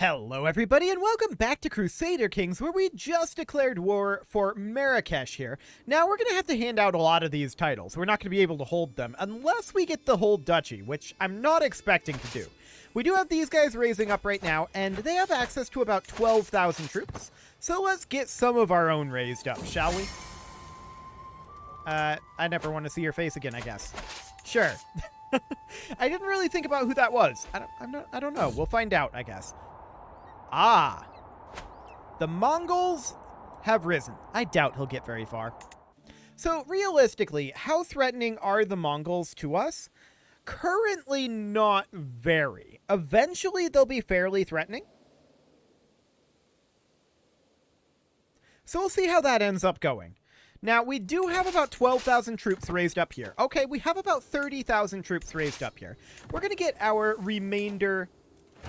Hello everybody and welcome back to Crusader Kings, where we just declared war for Marrakesh here. Now we're going to have to hand out a lot of these titles. We're not going to be able to hold them unless we get the whole duchy, which I'm not expecting to do. We do have these guys raising up right now, and they have access to about 12,000 troops. So let's get some of our own raised up, shall we? I never want to see your face again, I guess. Sure. I didn't really think about who that was. I don't know. We'll find out, I guess. Ah, the Mongols have risen. I doubt he'll get very far. So realistically, how threatening are the Mongols to us? Currently not very. Eventually they'll be fairly threatening. So we'll see how that ends up going. Now, we do have about 12,000 troops raised up here. Okay, we have about 30,000 troops raised up here. We're going to get our remainder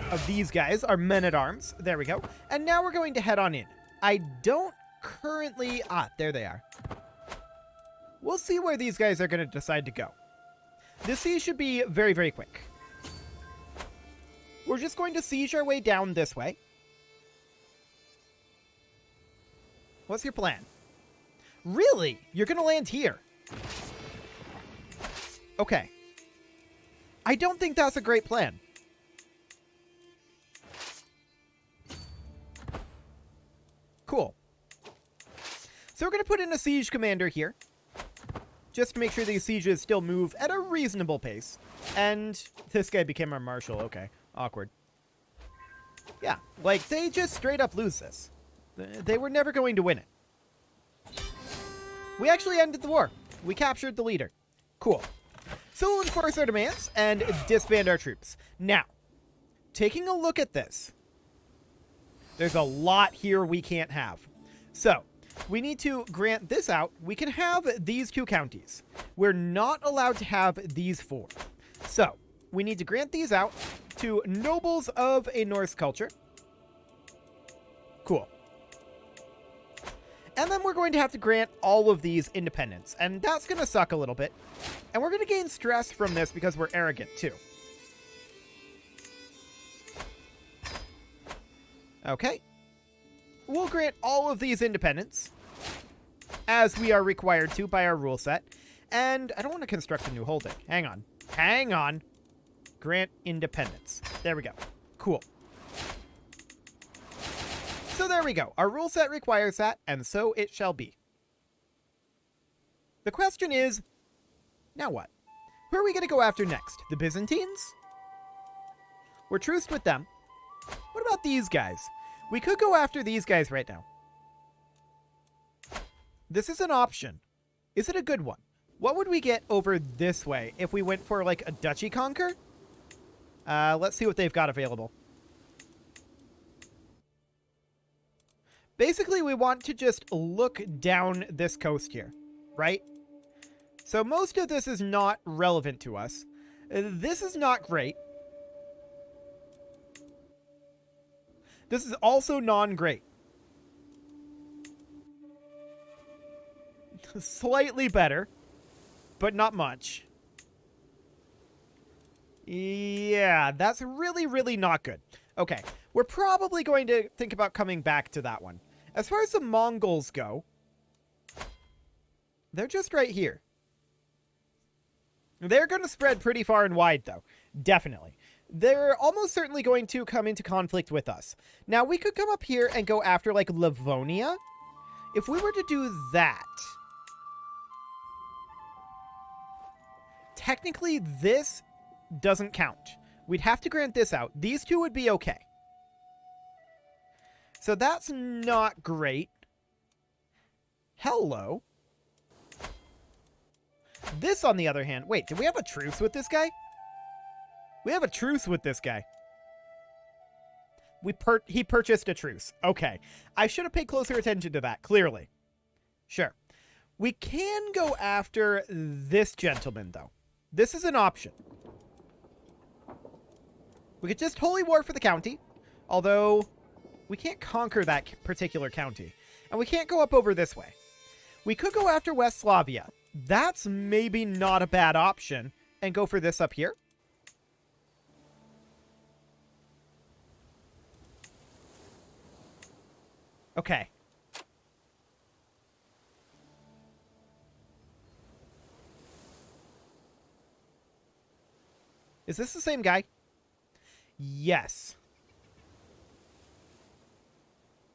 of these guys, our men-at-arms. There we go. And now we're going to head on in. I don't currently... Ah, there they are. We'll see where these guys are going to decide to go. This siege should be very, very quick. We're just going to siege our way down this way. What's your plan? Really? You're going to land here? Okay. I don't think that's a great plan. Cool. So we're going to put in a siege commander here, just to make sure these sieges still move at a reasonable pace. And this guy became our marshal. Okay, awkward. Yeah, like, they just straight up lose this. They were never going to win it. We actually ended the war. We captured the leader. Cool. So we'll enforce our demands and disband our troops. Now, taking a look at this, there's a lot here we can't have. So, we need to grant this out. We can have these two counties. We're not allowed to have these four. So, we need to grant these out to nobles of a Norse culture. Cool. And then we're going to have to grant all of these independence. And that's going to suck a little bit. And we're going to gain stress from this because we're arrogant, too. Okay. We'll grant all of these independence, as we are required to by our rule set. And I don't want to construct a new holding. Hang on. Hang on. Grant independence. There we go. Cool. So there we go. Our rule set requires that, and so it shall be. The question is, now what? Who are we going to go after next? The Byzantines? We're truced with them. What about these guys? We could go after these guys right now. This is an option. Is it a good one? What would we get over this way if we went for, like, a duchy conquer? Let's see what they've got available. Basically, we want to just look down this coast here, right? So most of this is not relevant to us. This is not great. This is also non-great. Slightly better, but not much. Yeah, that's really, really not good. Okay, we're probably going to think about coming back to that one. As far as the Mongols go, they're just right here. They're going to spread pretty far and wide, though. Definitely. They're almost certainly going to come into conflict with us. Now, we could come up here and go after, like, Lithuania. If we were to do that, technically this doesn't count. We'd have to grant this out. These two would be okay. So that's not great. Hello. This, on the other hand... Wait, did we have a truce with this guy? We have a truce with this guy. He purchased a truce. Okay. I should have paid closer attention to that, clearly. Sure. We can go after this gentleman, though. This is an option. We could just holy war for the county, although we can't conquer that particular county. And we can't go up over this way. We could go after West Slavia. That's maybe not a bad option. And go for this up here. Okay. Is this the same guy? Yes.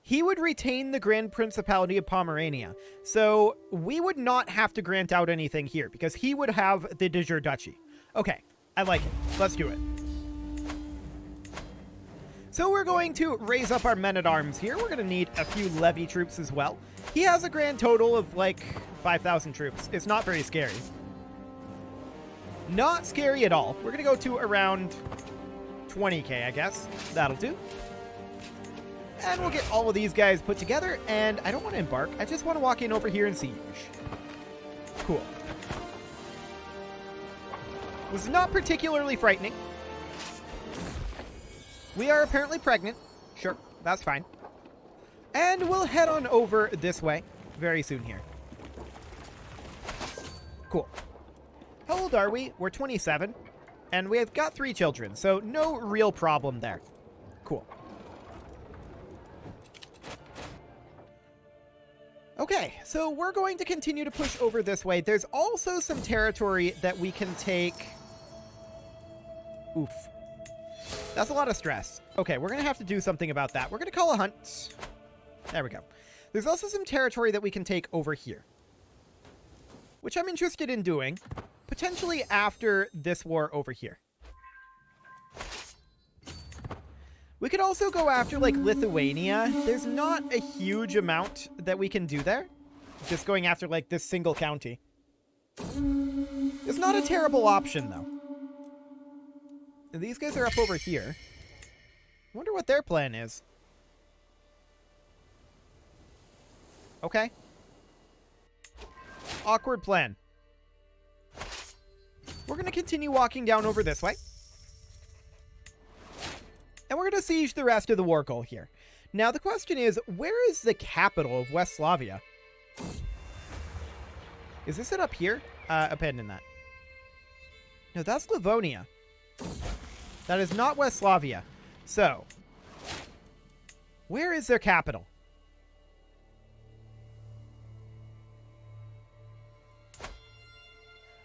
He would retain the Grand Principality of Pomerania, so we would not have to grant out anything here, because he would have the de jure duchy. Okay, I like it. Let's do it. So we're going to raise up our men-at-arms here. We're going to need a few levy troops as well. He has a grand total of, like, 5,000 troops. It's not very scary. Not scary at all. We're going to go to around 20k, I guess. That'll do. And we'll get all of these guys put together, and I don't want to embark. I just want to walk in over here and siege. Cool. Was not particularly frightening. We are apparently pregnant. Sure, that's fine. And we'll head on over this way very soon here. Cool. How old are we? We're 27, and we have got 3 children, so no real problem there. Cool. Okay, so we're going to continue to push over this way. There's also some territory that we can take. Oof. That's a lot of stress. Okay, we're going to have to do something about that. We're going to call a hunt. There we go. There's also some territory that we can take over here, which I'm interested in doing, potentially after this war over here. We could also go after, like, Lithuania. There's not a huge amount that we can do there. Just going after, like, this single county. It's not a terrible option, though. And these guys are up over here. I wonder what their plan is. Okay. Awkward plan. We're going to continue walking down over this way. And we're going to siege the rest of the war goal here. Now, the question is, where is the capital of West Slavia? Is this it up here? Abandon that. No, that's Livonia. That is not West Slavia. So, where is their capital?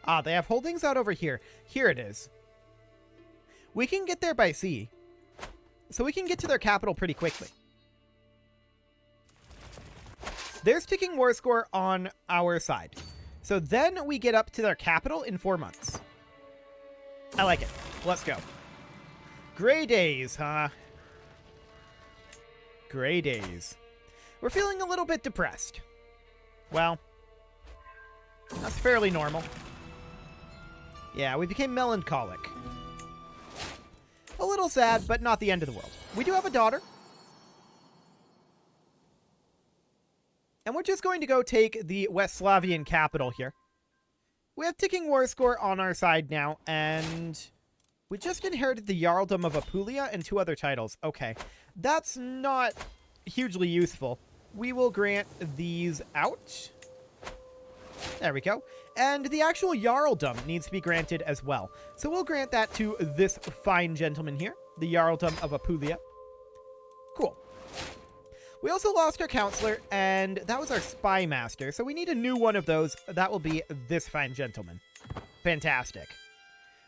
Ah, they have holdings out over here. Here it is. We can get there by sea. So we can get to their capital pretty quickly. There's ticking war score on our side. So then we get up to their capital in 4 months. I like it. Let's go. Gray days, huh? Gray days. We're feeling a little bit depressed. Well, that's fairly normal. Yeah, we became melancholic. A little sad, but not the end of the world. We do have a daughter. And we're just going to go take the West Slavian capital here. We have ticking war score on our side now, and we just inherited the Jarldom of Apulia and 2 other titles. Okay, that's not hugely useful. We will grant these out. There we go. And the actual Jarldom needs to be granted as well. So we'll grant that to this fine gentleman here, the Jarldom of Apulia. Cool. We also lost our counselor, and that was our spy master. So we need a new one of those. That will be this fine gentleman. Fantastic.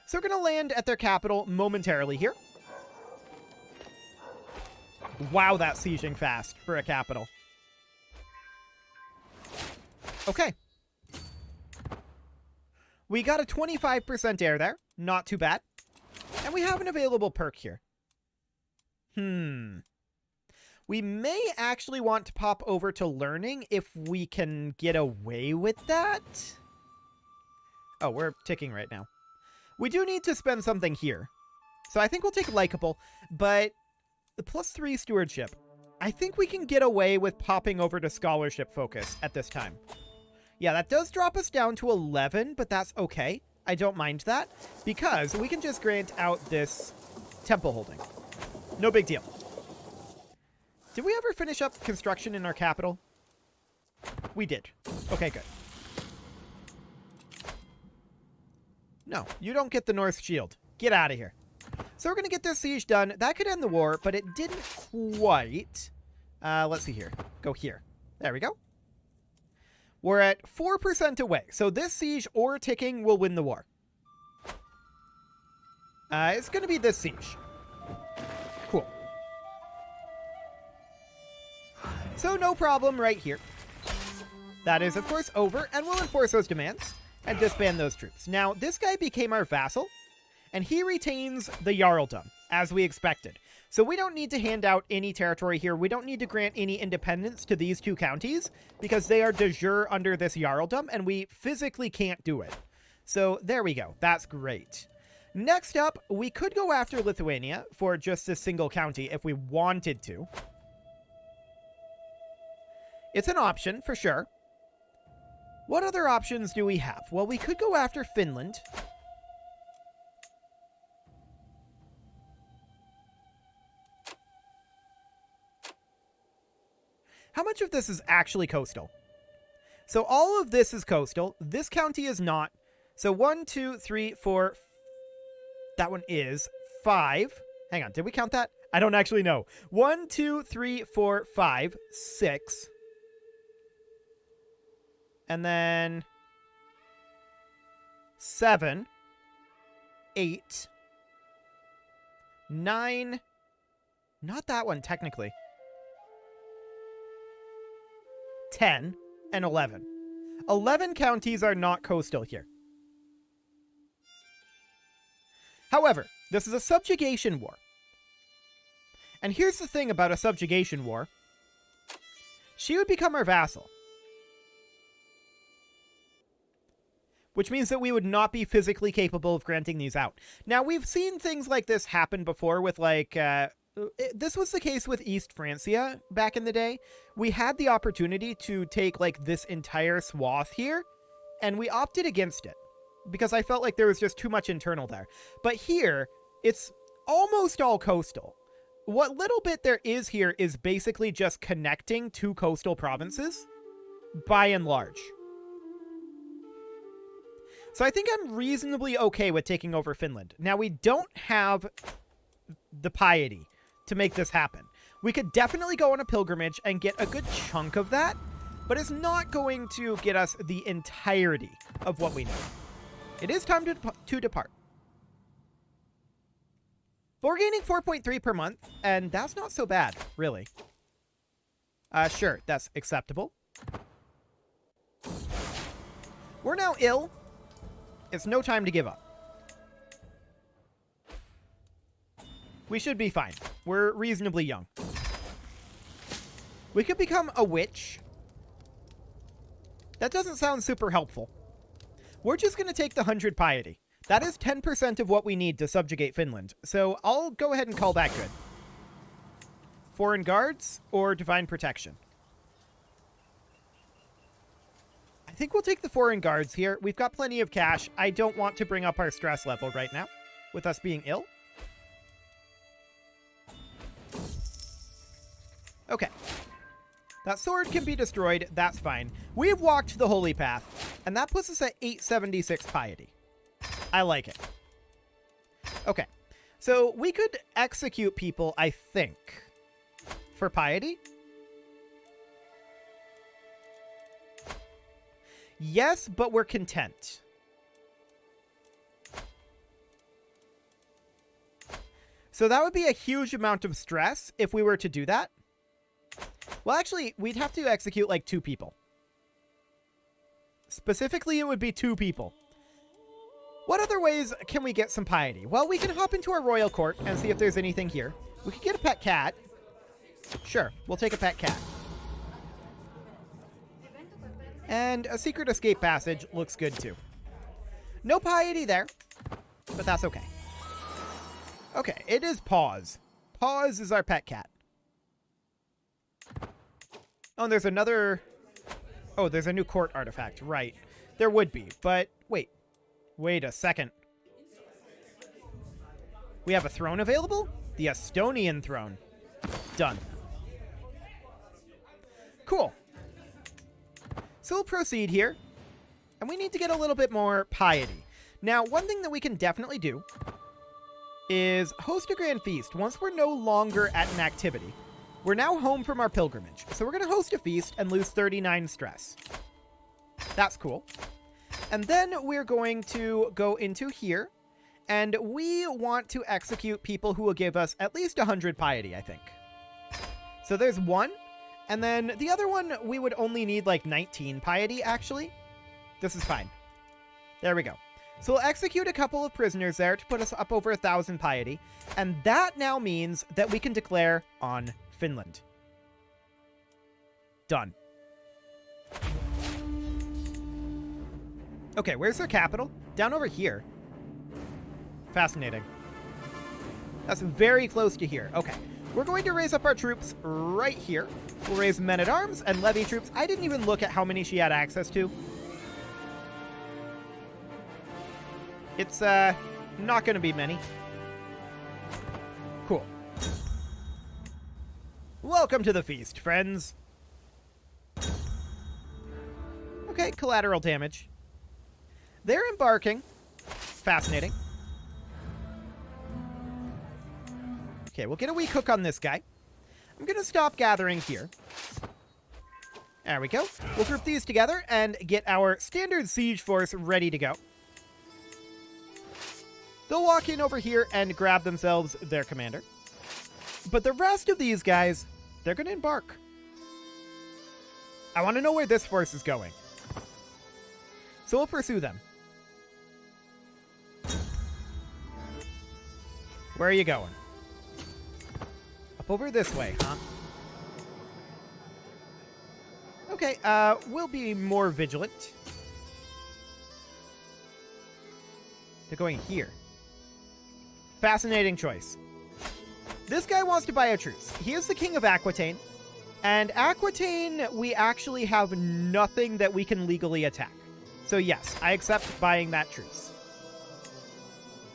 So we're going to land at their capital momentarily here. Wow, that's sieging fast for a capital. Okay. We got a 25% air there. Not too bad. And we have an available perk here. We may actually want to pop over to learning if we can get away with that. Oh, we're ticking right now. We do need to spend something here. So I think we'll take likable, but the +3 stewardship. I think we can get away with popping over to scholarship focus at this time. Yeah, that does drop us down to 11, but that's okay. I don't mind that, because we can just grant out this temple holding. No big deal. Did we ever finish up construction in our capital? We did. Okay, good. No, you don't get the North Shield. Get out of here. So we're going to get this siege done. That could end the war, but it didn't quite. Let's see here. Go here. There we go. We're at 4% away. So this siege or ticking will win the war. It's going to be this siege. Cool. So no problem right here. That is, of course, over, and we'll enforce those demands and disband those troops. Now, this guy became our vassal, and he retains the Jarldom, as we expected. So we don't need to hand out any territory here. We don't need to grant any independence to these two counties, because they are de jure under this Jarldom, and we physically can't do it. So there we go. That's great. Next up, we could go after Lithuania for just a single county if we wanted to. It's an option, for sure. What other options do we have? Well, we could go after Finland. How much of this is actually coastal? So all of this is coastal. This county is not. So 1, 2, 3, 4. That one is 5. Hang on, did we count that? I don't actually know. 1, 2, 3, 4, 5, 6. And then 7, 8, 9. Not that one, technically. 10 and 11. 11 counties are not coastal here. However, this is a subjugation war. And here's the thing about a subjugation war. She would become our vassal. Which means that we would not be physically capable of granting these out. Now, we've seen things like this happen before with, like, this was the case with East Francia back in the day. We had the opportunity to take, like, this entire swath here, and we opted against it because I felt like there was just too much internal there. But here, it's almost all coastal. What little bit there is here is basically just connecting two coastal provinces, by and large. So I think I'm reasonably okay with taking over Finland. Now, we don't have the piety to make this happen. We could definitely go on a pilgrimage and get a good chunk of that, but it's not going to get us the entirety of what we need. It is time to depart. But we're gaining 4.3 per month, and that's not so bad, really. Sure, that's acceptable. We're now ill. It's no time to give up. We should be fine. We're reasonably young. We could become a witch. That doesn't sound super helpful. We're just going to take the 100 piety. That is 10% of what we need to subjugate Finland. So I'll go ahead and call that good. Foreign guards or divine protection? I think we'll take the foreign guards here. We've got plenty of cash. I don't want to bring up our stress level right now with us being ill. Okay. That sword can be destroyed. That's fine. We've walked the holy path, and that puts us at 876 piety. I like it. Okay. So we could execute people, I think, for piety. Yes, but we're content. So that would be a huge amount of stress if we were to do that. Well, actually, we'd have to execute like 2 people. Specifically, it would be 2 people. What other ways can we get some piety? Well, we can hop into our royal court and see if there's anything here. We could get a pet cat. Sure, we'll take a pet cat. And a secret escape passage looks good too. No piety there, but that's okay. Okay, it is Paws. Paws is our pet cat. Oh, and there's another... Oh, there's a new court artifact. Right. There would be, but wait. Wait a second. We have a throne available? The Estonian throne. Done. Cool. So we'll proceed here. And we need to get a little bit more piety. Now, one thing that we can definitely do is host a grand feast once we're no longer at an activity. We're now home from our pilgrimage, so we're going to host a feast and lose 39 stress. That's cool. And then we're going to go into here, and we want to execute people who will give us at least 100 piety, I think. So there's one, and then the other one, we would only need like 19 piety, actually. This is fine. There we go. So we'll execute a couple of prisoners there to put us up over 1,000 piety, and that now means that we can declare on Finland. Done. Okay, where's their capital? Down over here. Fascinating. That's very close to here. Okay, we're going to raise up our troops right here. We'll raise men-at-arms and levy troops. I didn't even look at how many she had access to. It's, not going to be many. Cool. Welcome to the feast, friends. Okay, collateral damage. They're embarking. Fascinating. Okay, we'll get a wee cook on this guy. I'm going to stop gathering here. There we go. We'll group these together and get our standard siege force ready to go. They'll walk in over here and grab themselves their commander. But the rest of these guys, they're going to embark. I want to know where this force is going. So we'll pursue them. Where are you going? Up over this way, huh? Okay, we'll be more vigilant. They're going here. Fascinating choice. This guy wants to buy a truce. He is the king of Aquitaine. And Aquitaine, we actually have nothing that we can legally attack. So yes, I accept buying that truce.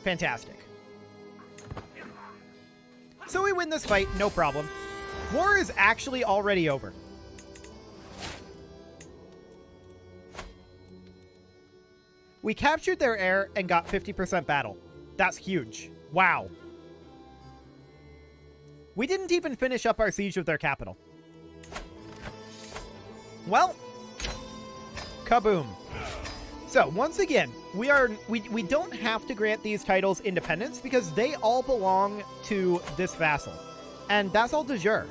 Fantastic. So we win this fight, no problem. War is actually already over. We captured their heir and got 50% battle. That's huge. Wow. We didn't even finish up our siege of their capital. Well, kaboom. So, once again, we don't have to grant these titles independence because they all belong to this vassal. And that's all de jure.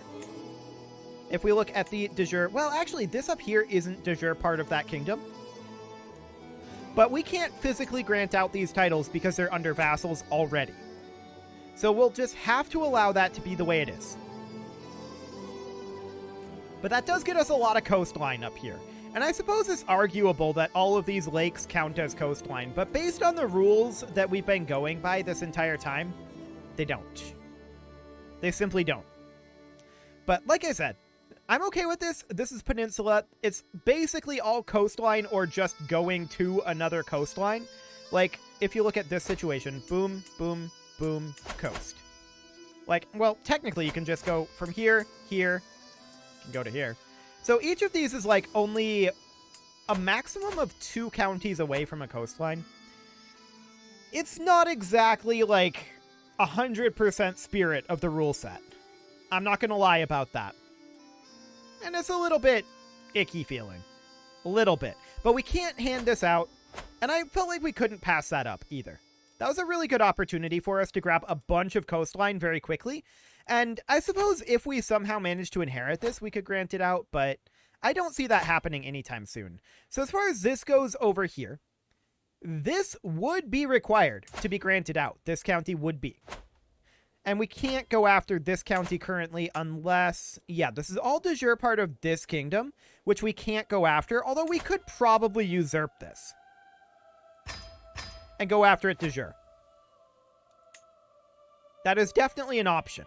If we look at the de jure... Well, actually, this up here isn't de jure part of that kingdom. But we can't physically grant out these titles because they're under vassals already. So we'll just have to allow that to be the way it is. But that does get us a lot of coastline up here. And I suppose it's arguable that all of these lakes count as coastline, but based on the rules that we've been going by this entire time, they don't. They simply don't. But like I said, I'm okay with this. This is Peninsula. It's basically all coastline or just going to another coastline. Like, if you look at this situation, boom, boom, boom, coast. Like, well, technically you can just go from here, here, you can go to here. So each of these is like only a maximum of 2 counties away from a coastline. It's not exactly like 100% spirit of the rule set. I'm not going to lie about that. And it's a little bit icky feeling. A little bit. But we can't hand this out. And I felt like we couldn't pass that up either. That was a really good opportunity for us to grab a bunch of coastline very quickly. And I suppose if we somehow manage to inherit this, we could grant it out, but I don't see that happening anytime soon. So as far as this goes over here, this would be required to be granted out. This county would be. And we can't go after this county currently unless... Yeah, this is all de jure part of this kingdom, which we can't go after, although we could probably usurp this. And go after it de jure. That is definitely an option.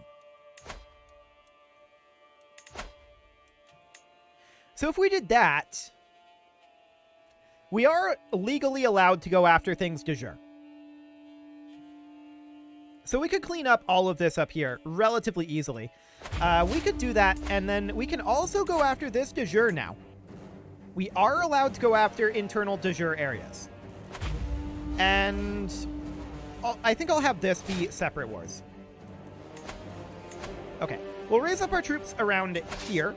So if we did that, we are legally allowed to go after things de jure. So we could clean up all of this up here relatively easily. We could do that, and then we can also go after this de jure now. We are allowed to go after internal de jure areas. And I think I'll have this be separate wars. Okay. We'll raise up our troops around here.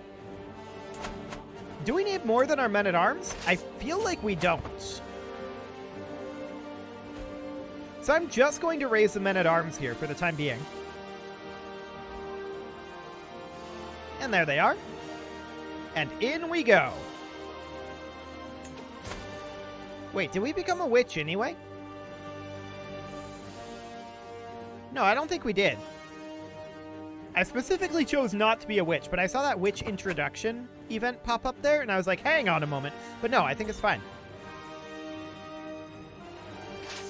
Do we need more than our men-at-arms? I feel like we don't. So I'm just going to raise the men-at-arms here for the time being. And there they are. And in we go. Wait, did we become a witch anyway? No, I don't think we did. I specifically chose not to be a witch, but I saw that witch introduction event pop up there, and I was like, hang on a moment. But no, I think it's fine.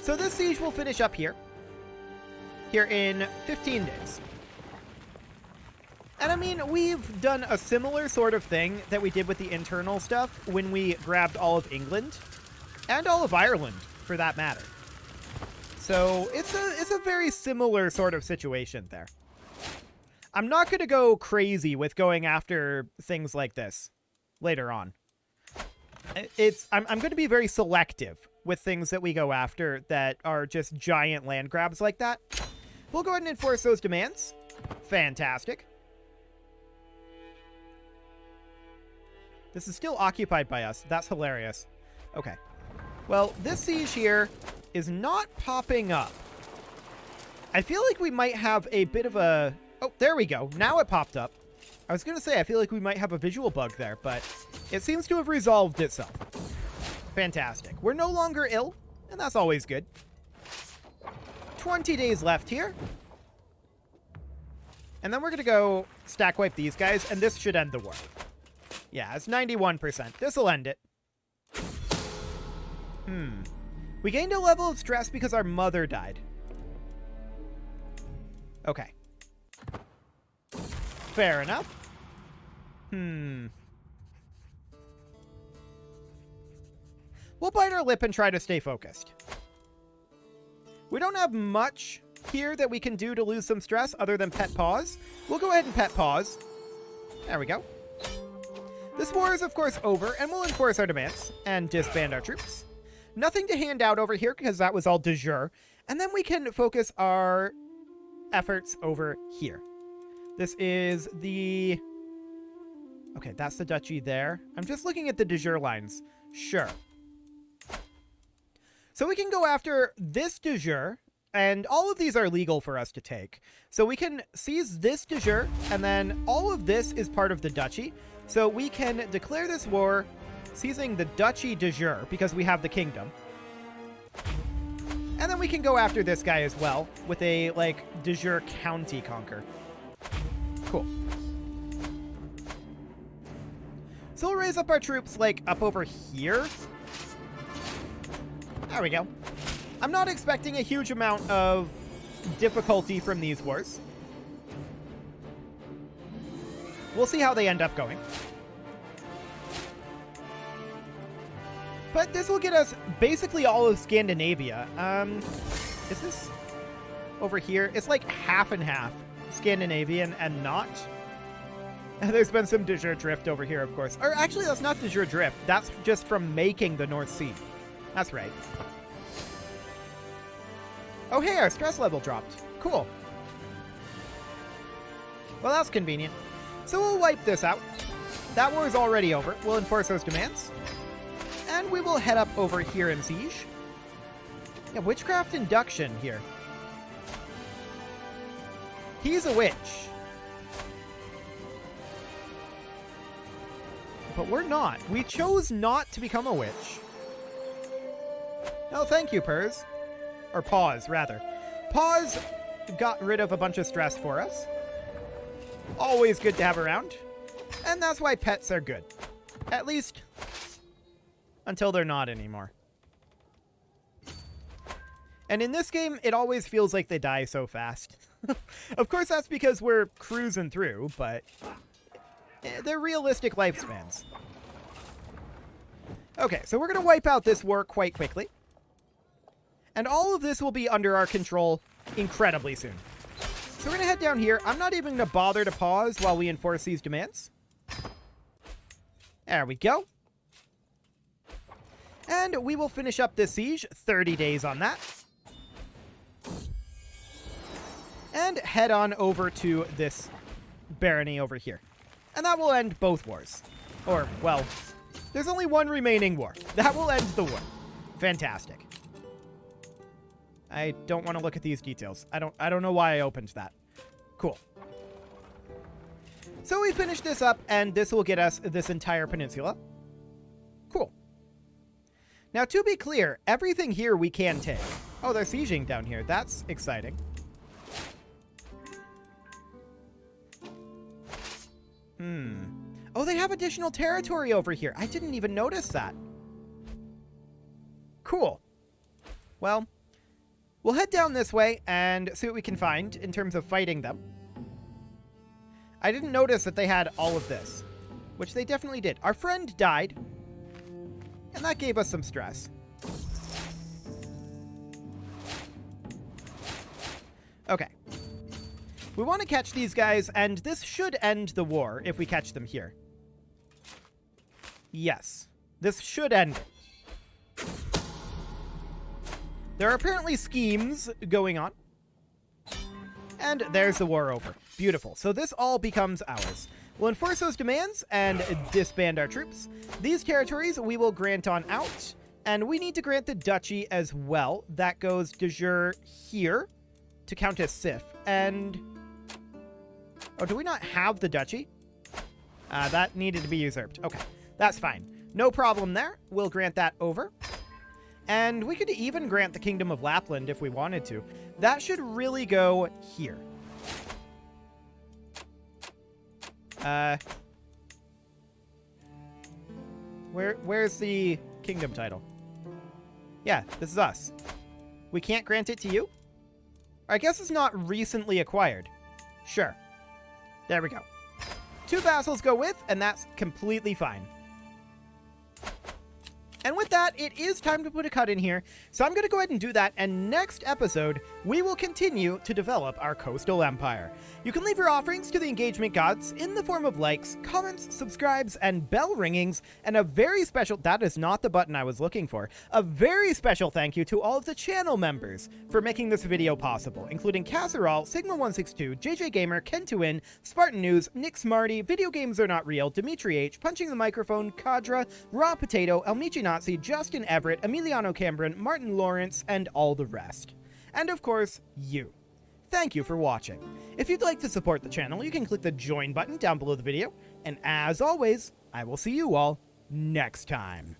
So this siege will finish up here in 15 days. And I mean, we've done a similar sort of thing that we did with the internal stuff when we grabbed all of England, and all of Ireland, for that matter. So it's a very similar sort of situation there. I'm not going to go crazy with going after things like this later on. I'm going to be very selective with things that we go after that are just giant land grabs like that. We'll go ahead and enforce those demands. Fantastic. This is still occupied by us. That's hilarious. Okay. Well, this siege here is not popping up. I feel like we might have a bit of a... Oh, there we go. Now it popped up. I was going to say, I feel like we might have a visual bug there, but it seems to have resolved itself. Fantastic. We're no longer ill, and that's always good. 20 days left here. And then we're going to go stack wipe these guys, and this should end the war. Yeah, it's 91%. This will end it. We gained a level of stress because our mother died. Okay. Fair enough. We'll bite our lip and try to stay focused. We don't have much here that we can do to lose some stress other than pet pause. We'll go ahead and pet pause. There we go. This war is, of course, over, and we'll enforce our demands and disband our troops. Nothing to hand out over here because that was all de jure. And then we can focus our efforts over here. This is the... Okay, that's the duchy there. I'm just looking at the de jure lines. Sure. So we can go after this de jure, and all of these are legal for us to take. So we can seize this de jure, and then all of this is part of the duchy. So we can declare this war seizing the duchy de jure because we have the kingdom. And then we can go after this guy as well with a, like, de jure county conquer. Cool. So we'll raise up our troops, like, up over here. There we go. I'm not expecting a huge amount of difficulty from these wars. We'll see how they end up going. But this will get us basically all of Scandinavia. Is this over here? It's like half and half Scandinavian and not. There's been some de jure drift over here, of course. Or actually, that's not de jure drift. That's just from making the North Sea. That's right. Oh, hey, our stress level dropped. Cool. Well, that's convenient. So we'll wipe this out. That war is already over. We'll enforce those demands. And we will head up over here in siege. Yeah, witchcraft induction here. He's a witch. But we're not. We chose not to become a witch. No, thank you, Purs. Or Pause, rather. Pause got rid of a bunch of stress for us. Always good to have around. And that's why pets are good. At least until they're not anymore. And in this game, it always feels like they die so fast. Of course, that's because we're cruising through, but they're realistic lifespans. Okay, so we're going to wipe out this war quite quickly. And all of this will be under our control incredibly soon. So we're going to head down here. I'm not even going to bother to pause while we enforce these demands. There we go. And we will finish up this siege, 30 days on that. And head on over to this barony over here. And that will end both wars. Or, well, there's only one remaining war. That will end the war. Fantastic. I don't want to look at these details. I don't know why I opened that. Cool. So we finish this up, and this will get us this entire peninsula. Cool. Now, to be clear, everything here we can take. Oh, they're sieging down here. That's exciting. Oh, they have additional territory over here. I didn't even notice that. Cool. Well, we'll head down this way and see what we can find in terms of fighting them. I didn't notice that they had all of this, which they definitely did. Our friend died, and that gave us some stress. Okay. We want to catch these guys, and this should end the war if we catch them here. Yes. This should end it. There are apparently schemes going on. And there's the war over. Beautiful. So this all becomes ours. We'll enforce those demands and disband our troops. These territories we will grant on out. And we need to grant the duchy as well. That goes de jure here to Countess Sif. And... oh, do we not have the duchy? That needed to be usurped. Okay, that's fine. No problem there. We'll grant that over. And we could even grant the Kingdom of Lapland if we wanted to. That should really go here. Where's the kingdom title? Yeah, this is us. We can't grant it to you? I guess it's not recently acquired. Sure. There we go. 2 vassals go with, and that's completely fine. And with that, it is time to put a cut in here. So I'm going to go ahead and do that. And next episode, we will continue to develop our coastal empire. You can leave your offerings to the engagement gods in the form of likes, comments, subscribes, and bell ringings. And a very special, that is not the button I was looking for, a very special thank you to all of the channel members for making this video possible, including Casserole, Sigma162, JJ Gamer, Ken2In, Spartan News, Nick Smarty, Video Games Are Not Real, Dimitri H, Punching the Microphone, Kadra, Raw Potato, Elmichi Nazi, Justin Everett, Emiliano Cambron, Martin Lawrence, and all the rest. And of course, you. Thank you for watching. If you'd like to support the channel, you can click the join button down below the video, and as always, I will see you all next time.